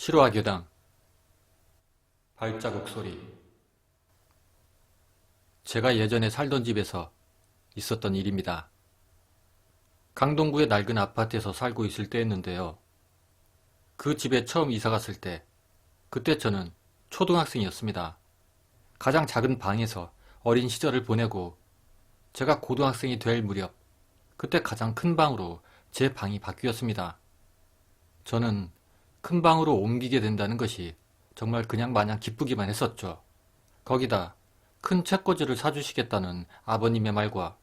실화 교당 발자국 소리. 제가 예전에 살던 집에서 있었던 일입니다. 강동구의 낡은 아파트에서 살고 있을 때였는데요. 그 집에 처음 이사 갔을 때, 그때 저는 초등학생이었습니다. 가장 작은 방에서 어린 시절을 보내고 제가 고등학생이 될 무렵, 그때 가장 큰 방으로 제 방이 바뀌었습니다. 저는 큰 방으로 옮기게 된다는 것이 정말 그냥 마냥 기쁘기만 했었죠. 거기다 큰 책꽂이를 사주시겠다는 아버님의 말과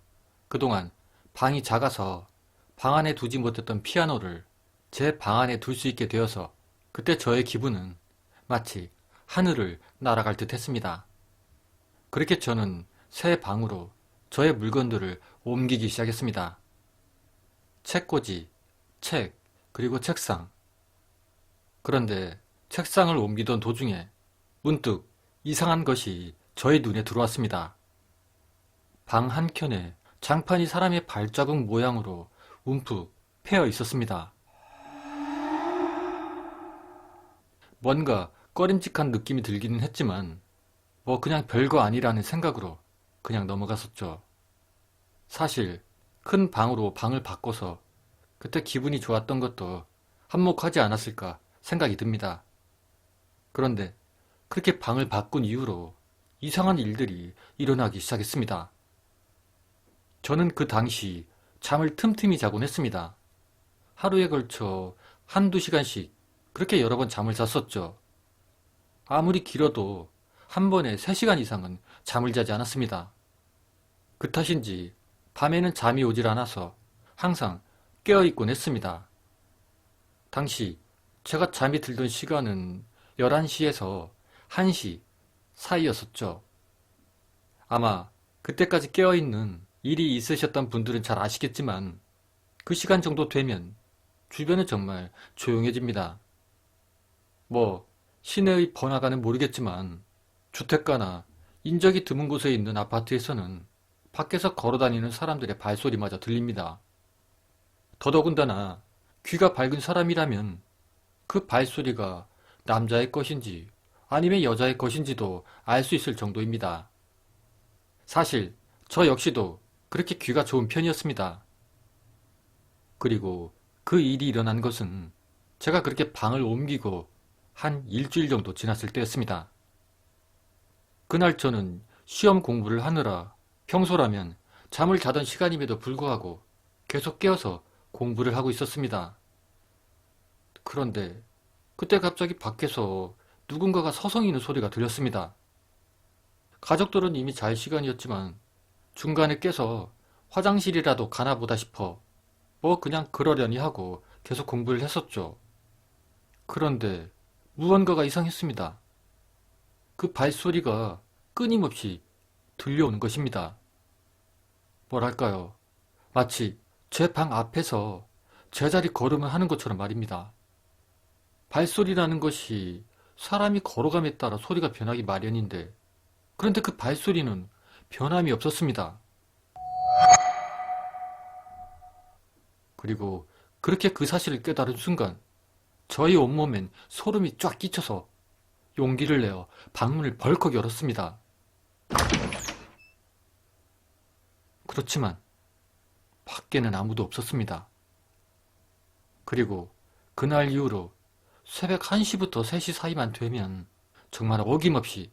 그동안 방이 작아서 방 안에 두지 못했던 피아노를 제 방 안에 둘 수 있게 되어서 그때 저의 기분은 마치 하늘을 날아갈 듯 했습니다. 그렇게 저는 새 방으로 저의 물건들을 옮기기 시작했습니다. 책꽂이, 책, 그리고 책상. 그런데 책상을 옮기던 도중에 문득 이상한 것이 저의 눈에 들어왔습니다. 방 한켠에 장판이 사람의 발자국 모양으로 움푹 패여 있었습니다. 뭔가 꺼림칙한 느낌이 들기는 했지만 뭐 그냥 별거 아니라는 생각으로 그냥 넘어갔었죠. 사실 큰 방으로 방을 바꿔서 그때 기분이 좋았던 것도 한몫하지 않았을까 생각이 듭니다. 그런데 그렇게 방을 바꾼 이후로 이상한 일들이 일어나기 시작했습니다. 저는 그 당시 잠을 틈틈이 자곤 했습니다. 하루에 걸쳐 한두 시간씩 그렇게 여러 번 잠을 잤었죠. 아무리 길어도 한 번에 3시간 이상은 잠을 자지 않았습니다. 그 탓인지 밤에는 잠이 오질 않아서 항상 깨어있곤 했습니다. 당시 제가 잠이 들던 시간은 11시에서 1시 사이였었죠. 아마 그때까지 깨어있는 일이 있으셨던 분들은 잘 아시겠지만 그 시간 정도 되면 주변은 정말 조용해집니다. 뭐 시내의 번화가는 모르겠지만 주택가나 인적이 드문 곳에 있는 아파트에서는 밖에서 걸어다니는 사람들의 발소리마저 들립니다. 더더군다나 귀가 밝은 사람이라면 그 발소리가 남자의 것인지 아니면 여자의 것인지도 알 수 있을 정도입니다. 사실 저 역시도 그렇게 귀가 좋은 편이었습니다. 그리고 그 일이 일어난 것은 제가 그렇게 방을 옮기고 한 일주일 정도 지났을 때였습니다. 그날 저는 시험 공부를 하느라 평소라면 잠을 자던 시간임에도 불구하고 계속 깨어서 공부를 하고 있었습니다. 그런데 그때 갑자기 밖에서 누군가가 서성이는 소리가 들렸습니다. 가족들은 이미 잘 시간이었지만 중간에 깨서 화장실이라도 가나 보다 싶어 뭐 그냥 그러려니 하고 계속 공부를 했었죠. 그런데 무언가가 이상했습니다. 그 발소리가 끊임없이 들려오는 것입니다. 뭐랄까요? 마치 제 방 앞에서 제자리 걸음을 하는 것처럼 말입니다. 발소리라는 것이 사람이 걸어감에 따라 소리가 변하기 마련인데 그런데 그 발소리는 변함이 없었습니다. 그리고 그렇게 그 사실을 깨달은 순간 저희 온몸엔 소름이 쫙 끼쳐서 용기를 내어 방문을 벌컥 열었습니다. 그렇지만 밖에는 아무도 없었습니다. 그리고 그날 이후로 새벽 1시부터 3시 사이만 되면 정말 어김없이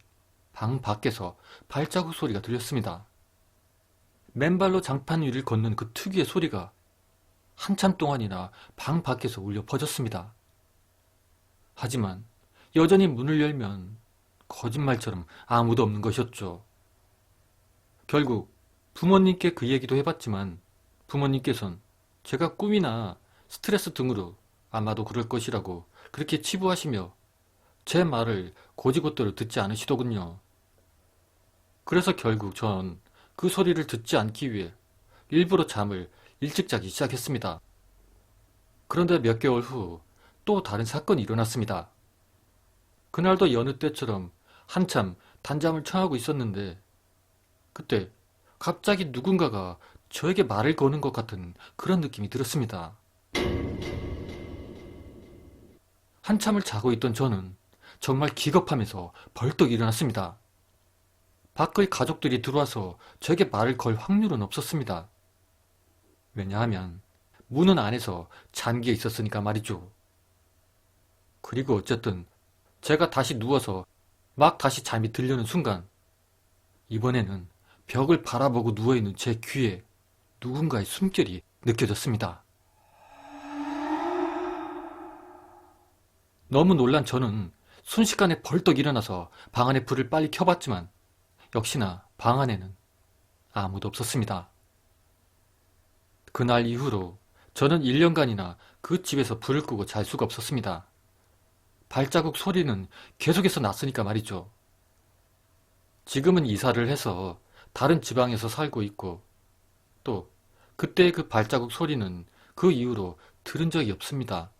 방 밖에서 발자국 소리가 들렸습니다. 맨발로 장판 위를 걷는 그 특유의 소리가 한참 동안이나 방 밖에서 울려 퍼졌습니다. 하지만 여전히 문을 열면 거짓말처럼 아무도 없는 것이었죠. 결국 부모님께 그 얘기도 해봤지만 부모님께선 제가 꿈이나 스트레스 등으로 아마도 그럴 것이라고 그렇게 치부하시며 제 말을 곧이곧대로 듣지 않으시더군요. 그래서 결국 전 그 소리를 듣지 않기 위해 일부러 잠을 일찍 자기 시작했습니다. 그런데 몇 개월 후 또 다른 사건이 일어났습니다. 그날도 여느 때처럼 한참 단잠을 청하고 있었는데 그때 갑자기 누군가가 저에게 말을 거는 것 같은 그런 느낌이 들었습니다. 한참을 자고 있던 저는 정말 기겁하면서 벌떡 일어났습니다. 밖의 가족들이 들어와서 저에게 말을 걸 확률은 없었습니다. 왜냐하면 문은 안에서 잠겨 있었으니까 말이죠. 그리고 어쨌든 제가 다시 누워서 막 다시 잠이 들려는 순간 이번에는 벽을 바라보고 누워있는 제 귀에 누군가의 숨결이 느껴졌습니다. 너무 놀란 저는 순식간에 벌떡 일어나서 방 안의 불을 빨리 켜봤지만 역시나 방 안에는 아무도 없었습니다. 그날 이후로 저는 1년간이나 그 집에서 불을 끄고 잘 수가 없었습니다. 발자국 소리는 계속해서 났으니까 말이죠. 지금은 이사를 해서 다른 지방에서 살고 있고 또 그때의 그 발자국 소리는 그 이후로 들은 적이 없습니다.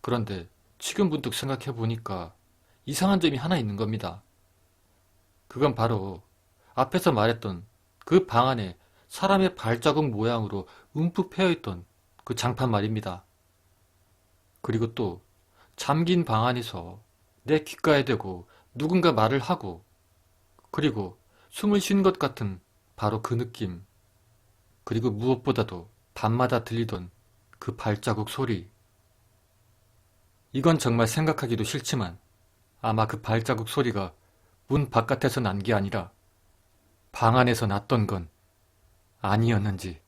그런데 지금 문득 생각해 보니까 이상한 점이 하나 있는 겁니다. 그건 바로 앞에서 말했던 그 방 안에 사람의 발자국 모양으로 움푹 패여있던 그 장판 말입니다. 그리고 또 잠긴 방 안에서 내 귓가에 대고 누군가 말을 하고 그리고 숨을 쉰 것 같은 바로 그 느낌. 그리고 무엇보다도 밤마다 들리던 그 발자국 소리. 이건 정말 생각하기도 싫지만 아마 그 발자국 소리가 문 바깥에서 난 게 아니라 방 안에서 났던 건 아니었는지.